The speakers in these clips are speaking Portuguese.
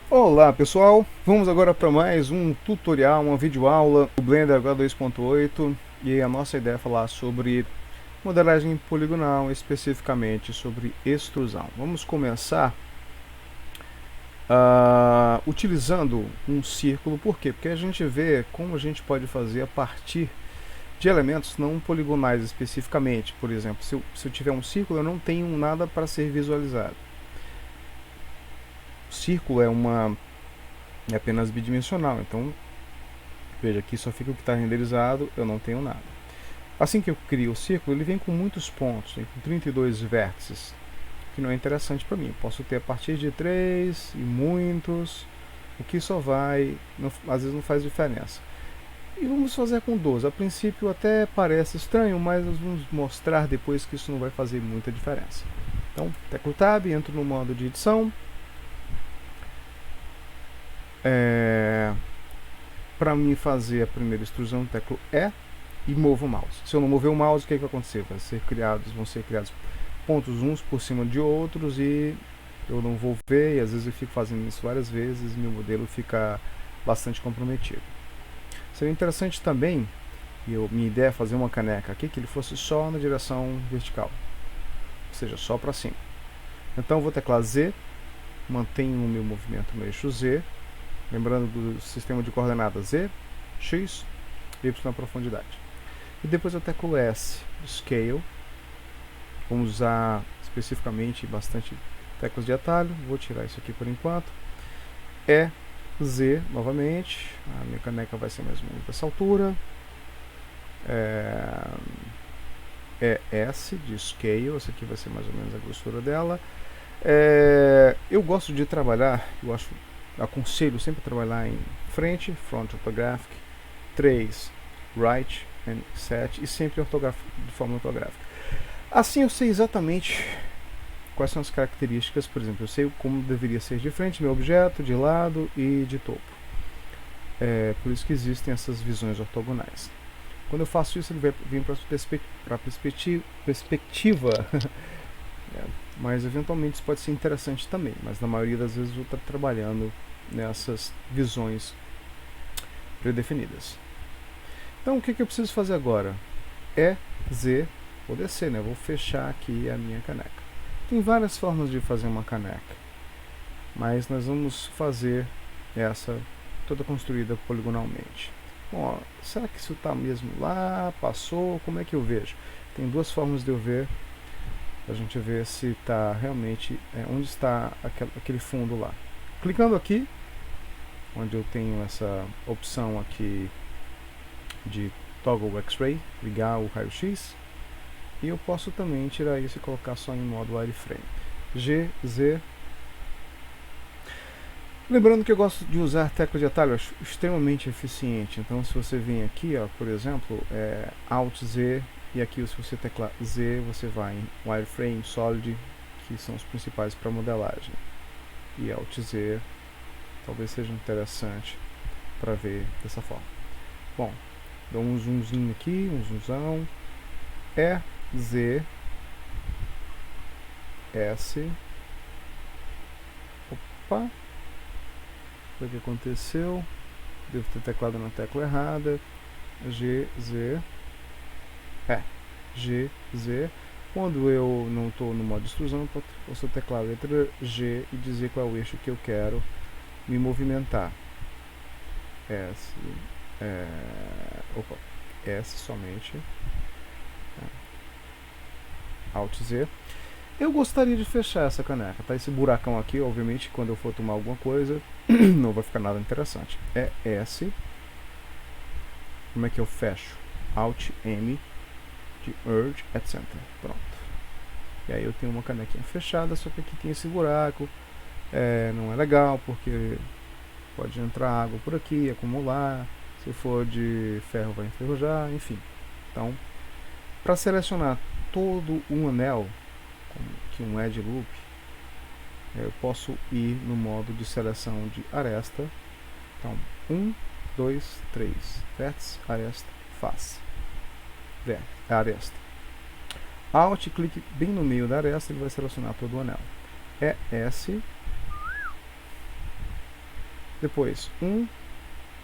Olá pessoal, vamos agora para mais um tutorial, uma videoaula do Blender H2.8 e a nossa ideia é falar sobre modelagem poligonal, especificamente sobre extrusão. Vamos começar utilizando um círculo, por quê? Porque a gente vê como a gente pode fazer a partir de elementos não poligonais especificamente. Por exemplo, se eu tiver um círculo, eu não tenho nada para ser visualizado. O círculo é apenas bidimensional, então veja, aqui só fica o que está renderizado, eu não tenho nada. Assim que eu crio o círculo, ele vem com muitos pontos, vem com 32 vértices, que não é interessante para mim. Eu posso ter a partir de 3 e muitos, o que só vai, não, às vezes não faz diferença. E vamos fazer com 12. A princípio até parece estranho, mas nós vamos mostrar depois que isso não vai fazer muita diferença. Então, teclo Tab, entro no modo de edição. Para mim fazer a primeira extrusão, teclo E e movo o mouse. Se eu não mover o mouse, o que vai acontecer? Vão ser criados pontos uns por cima de outros e eu não vou ver, e às vezes eu fico fazendo isso várias vezes e meu modelo fica bastante comprometido. Seria interessante também, minha ideia é fazer uma caneca aqui que ele fosse só na direção vertical, ou seja, só para cima. Então eu vou teclar Z, mantenho o meu movimento no eixo Z, lembrando do sistema de coordenadas Z, X, Y na profundidade. E depois eu teclo S, Scale. Vamos usar especificamente bastante teclas de atalho. Vou tirar isso aqui por enquanto. E, Z novamente. A minha caneca vai ser mais ou menos dessa altura. S de Scale. Essa aqui vai ser mais ou menos a grossura dela. Eu gosto de trabalhar, aconselho sempre trabalhar em frente, front orthographic, 3, right and set, e sempre de forma ortográfica. Assim eu sei exatamente quais são as características, por exemplo, eu sei como deveria ser de frente meu objeto, de lado e de topo. Por isso que existem essas visões ortogonais. Quando eu faço isso, ele vai vir para a perspectiva mas eventualmente isso pode ser interessante também, mas na maioria das vezes eu vou estar trabalhando nessas visões predefinidas. Então o que eu preciso fazer agora? Z, vou descer, né? Vou fechar aqui a minha caneca. Tem várias formas de fazer uma caneca, mas nós vamos fazer essa toda construída poligonalmente. Bom, será que isso está mesmo lá? Passou? Como é que eu vejo? Tem duas formas de eu ver, a gente ver se está realmente onde está aquele fundo lá. Clicando aqui, onde eu tenho essa opção aqui de Toggle X-Ray, ligar o raio-x, e eu posso também tirar isso e colocar só em modo wireframe. G, Z. Lembrando que eu gosto de usar tecla de atalho, eu acho extremamente eficiente. Então se você vem aqui, ó, por exemplo, Alt Z, e aqui se você teclar Z, você vai em wireframe, solid, que são os principais para modelagem. E Alt Z talvez seja interessante para ver dessa forma. Bom, dou um zoomzinho aqui, um zoomzão. Z, S. Opa! O que aconteceu? Devo ter teclado na tecla errada. G, Z. G, Z. Quando eu não estou no modo de extrusão, eu posso teclar a letra G e dizer qual é o eixo que eu quero me movimentar. S, S somente. Alt Z. Eu gostaria de fechar essa caneca, tá? Esse buracão aqui, obviamente, quando eu for tomar alguma coisa, não vai ficar nada interessante. S. Como é que eu fecho? Alt M de Urge, etc. Pronto. E aí eu tenho uma canequinha fechada, só que aqui tem esse buraco. Não é legal, porque pode entrar água por aqui, acumular. Se for de ferro vai enferrujar, enfim. Então, para selecionar todo um anel, como aqui um Edge Loop, eu posso ir no modo de seleção de aresta. Então, 1, 2, 3, vértice, aresta, face. Aresta. Alt, clique bem no meio da aresta, ele vai selecionar todo o anel. S, Depois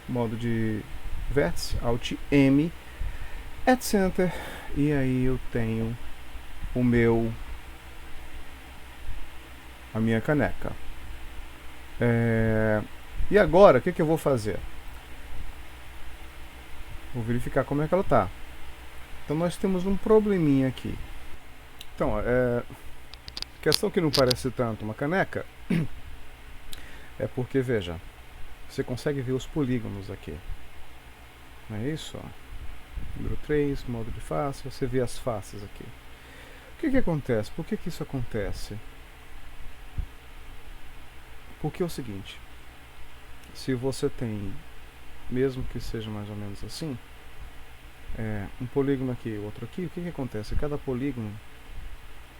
modo de vértice, Alt M, Add Center, e aí eu tenho a minha caneca. E agora, o que eu vou fazer? Vou verificar como é que ela está. Então nós temos um probleminha aqui. Então, questão que não parece tanto uma caneca, é porque, veja, você consegue ver os polígonos aqui. Não é isso? Ó. Número 3, modo de face, você vê as faces aqui. O que acontece? Por que isso acontece? Porque é o seguinte, se você tem, mesmo que seja mais ou menos assim, um polígono aqui, outro aqui, o que acontece? Cada polígono,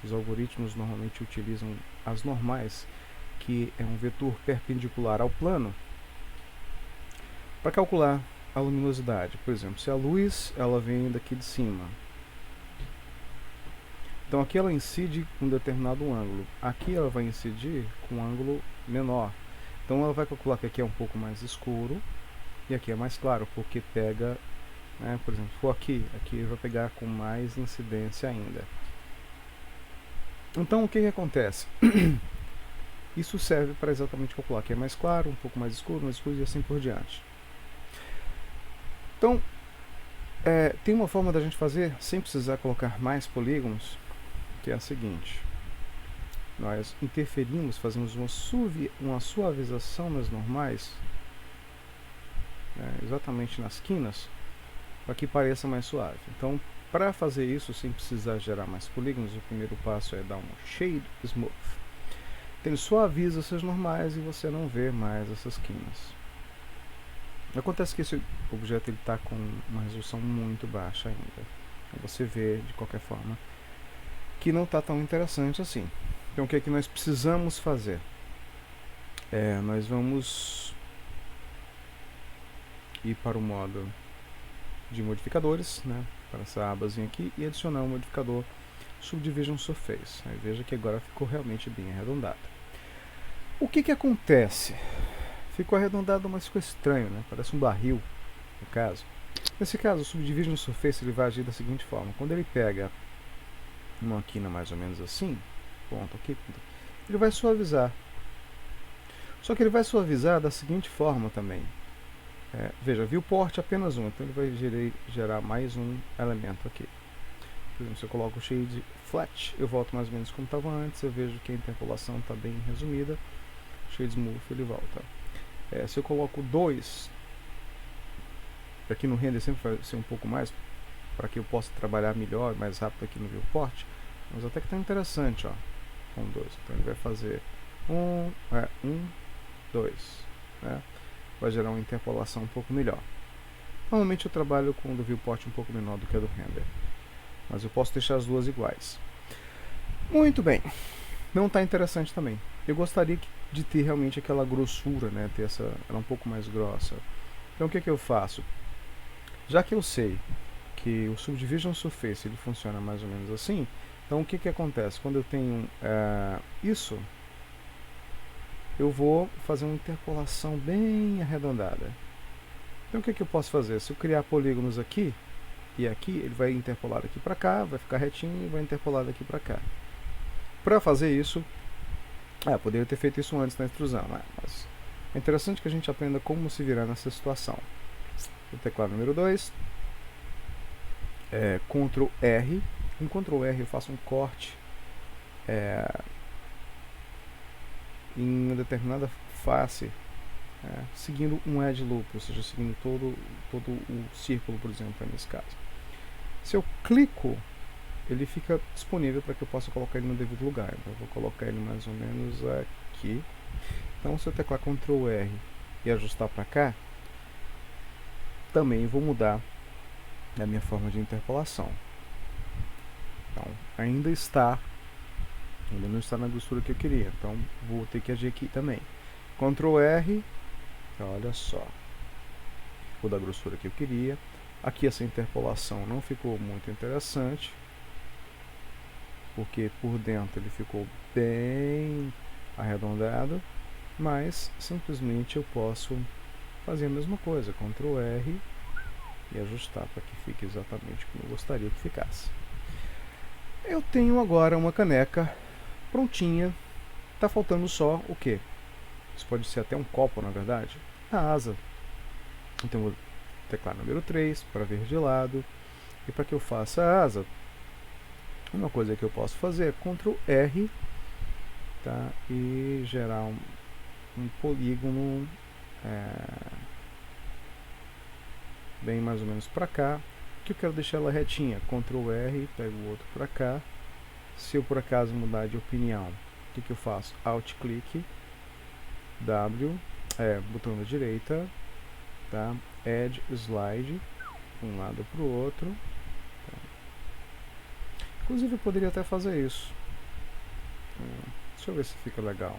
os algoritmos normalmente utilizam as normais, que é um vetor perpendicular ao plano, para calcular a luminosidade. Por exemplo, se a luz ela vem daqui de cima, então aqui ela incide com um determinado ângulo, aqui ela vai incidir com um ângulo menor. Então ela vai calcular que aqui é um pouco mais escuro e aqui é mais claro, porque pega, por exemplo, se for aqui vai pegar com mais incidência ainda. Então o que acontece? Isso serve para exatamente calcular que é mais claro, um pouco mais escuro e assim por diante. Então, tem uma forma da gente fazer sem precisar colocar mais polígonos, que é a seguinte. Nós interferimos, fazemos uma suavização nas normais, exatamente nas quinas, para que pareça mais suave. Então, para fazer isso sem precisar gerar mais polígonos, o primeiro passo é dar um Shade Smooth. Então, ele suaviza essas normais e você não vê mais essas quinas. Acontece que esse objeto está com uma resolução muito baixa ainda. Você vê, de qualquer forma, que não está tão interessante assim. Então, o que é que nós precisamos fazer? Nós vamos ir para o modo de modificadores, para essa abazinha aqui, e adicionar um modificador Subdivision Surface. Aí veja que agora ficou realmente bem arredondado. O que acontece? Ficou arredondado, mas ficou estranho, Parece um barril, no caso. Nesse caso, o Subdivision Surface ele vai agir da seguinte forma. Quando ele pega uma quina mais ou menos assim, ponto aqui, ele vai suavizar. Só que ele vai suavizar da seguinte forma também. Veja, viewport apenas um, então ele vai gerar mais um elemento aqui. Por exemplo, se eu coloco o shade flat, eu volto mais ou menos como estava antes, eu vejo que a interpolação está bem resumida. Shade smooth ele volta. Se eu coloco 2, aqui no render sempre vai ser um pouco mais, para que eu possa trabalhar melhor, mais rápido aqui no viewport, mas até que está interessante, ó, com 2. Então ele vai fazer 2, vai gerar uma interpolação um pouco melhor. Normalmente eu trabalho com o do viewport um pouco menor do que a do render, mas eu posso deixar as duas iguais. Muito bem, não está interessante também. Eu gostaria de ter realmente aquela grossura, ter ela um pouco mais grossa. Então o que eu faço? Já que eu sei que o Subdivision Surface ele funciona mais ou menos assim, então o que acontece? Quando eu tenho isso, eu vou fazer uma interpolação bem arredondada. Então o que eu posso fazer? Se eu criar polígonos aqui e aqui, ele vai interpolar daqui para cá, vai ficar retinho e vai interpolar daqui para cá. Para fazer isso, poderia ter feito isso antes na extrusão, mas é interessante que a gente aprenda como se virar nessa situação. O teclado número 2, Ctrl R. Com Ctrl R eu faço um corte em uma determinada face, seguindo um edge loop, ou seja, seguindo todo o círculo, por exemplo, nesse caso. Se eu clico, ele fica disponível para que eu possa colocar ele no devido lugar. Então eu vou colocar ele mais ou menos aqui. Então se eu teclar Ctrl R e ajustar para cá, também vou mudar a minha forma de interpolação. Então ainda não está na grossura que eu queria, então vou ter que agir aqui também. Ctrl R, olha só, ficou da grossura que eu queria. Aqui essa interpolação não ficou muito interessante, porque por dentro ele ficou bem arredondado. mas simplesmente eu posso fazer a mesma coisa, Ctrl R, e ajustar para que fique exatamente como eu gostaria que ficasse. Eu tenho agora uma caneca prontinha. Está faltando só o que? Isso pode ser até um copo, na verdade. A asa. Então vou teclar número 3 para ver de lado. E para que eu faça a asa, uma coisa que eu posso fazer é Ctrl R, tá? E gerar um polígono bem mais ou menos para cá, que eu quero deixar ela retinha. Ctrl R, pego o outro para cá. Se eu por acaso mudar de opinião, o que eu faço? Alt clique, W, botão da direita, tá? Add Slide, um lado para o outro. Tá? Inclusive eu poderia até fazer isso. Deixa eu ver se fica legal.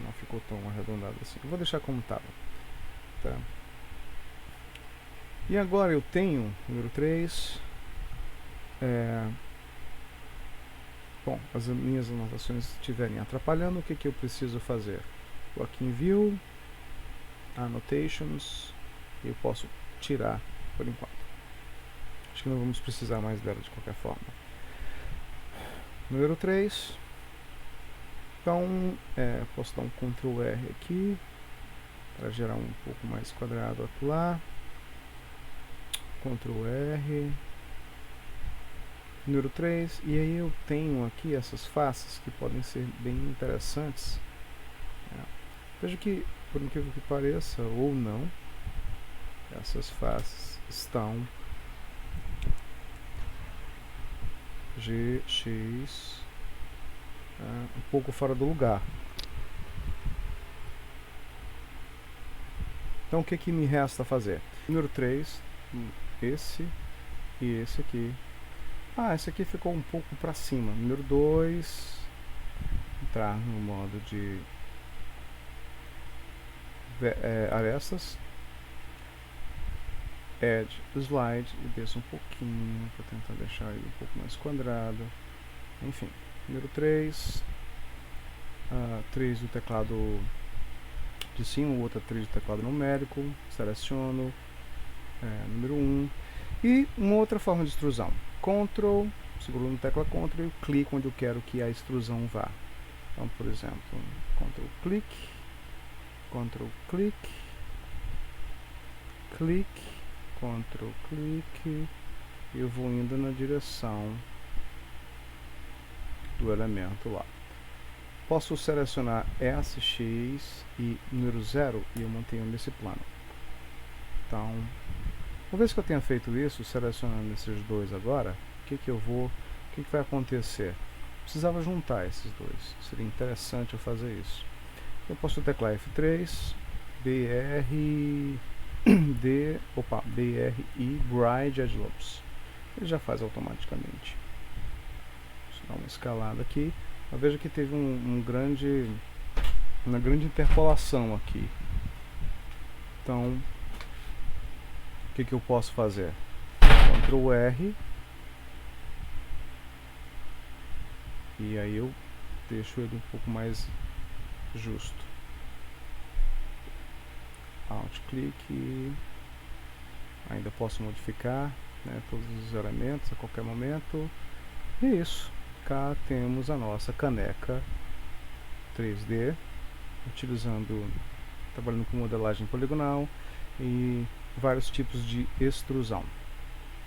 Não ficou tão arredondado assim. Eu vou deixar como estava. Tá? E agora eu tenho, número 3, bom, as minhas anotações estiverem atrapalhando, o que eu preciso fazer? Vou aqui em View, Annotations, e eu posso tirar por enquanto. Acho que não vamos precisar mais dela de qualquer forma. Número 3, então posso dar um Ctrl R aqui, para gerar um pouco mais quadrado lá. Ctrl R, número 3, e aí eu tenho aqui essas faces que podem ser bem interessantes. Veja que, por incrível que pareça, ou não, essas faces estão GX um pouco fora do lugar. Então o que me resta fazer? Número 3, esse e esse aqui. Esse aqui ficou um pouco para cima. Número 2, entrar no modo de arestas, Add Slide e desça um pouquinho para tentar deixar ele um pouco mais quadrado. Enfim, número 3, 3 do teclado de cima, o outro 3 do teclado numérico, seleciono, número 1, e uma outra forma de extrusão, Ctrl, seguro no tecla Ctrl e clico onde eu quero que a extrusão vá. Então, por exemplo, Ctrl clique, Ctrl clique, clique, Ctrl clique, e eu vou indo na direção do elemento lá. Posso selecionar SX e número 0 e eu mantenho nesse plano. Então, uma vez que eu tenha feito isso, selecionando esses dois agora, o que vai acontecer? Precisava juntar esses dois, seria interessante eu fazer isso. Eu posso teclar F3, BRI Bride Edge Loops. Ele já faz automaticamente. Deixa eu dar uma escalada aqui. Veja que teve uma grande interpolação aqui. Então, o que eu posso fazer? Ctrl R, e aí eu deixo ele um pouco mais justo. Alt clique, ainda posso modificar, né, todos os elementos a qualquer momento. E é isso. Cá temos a nossa caneca 3D, trabalhando com modelagem poligonal e vários tipos de extrusão.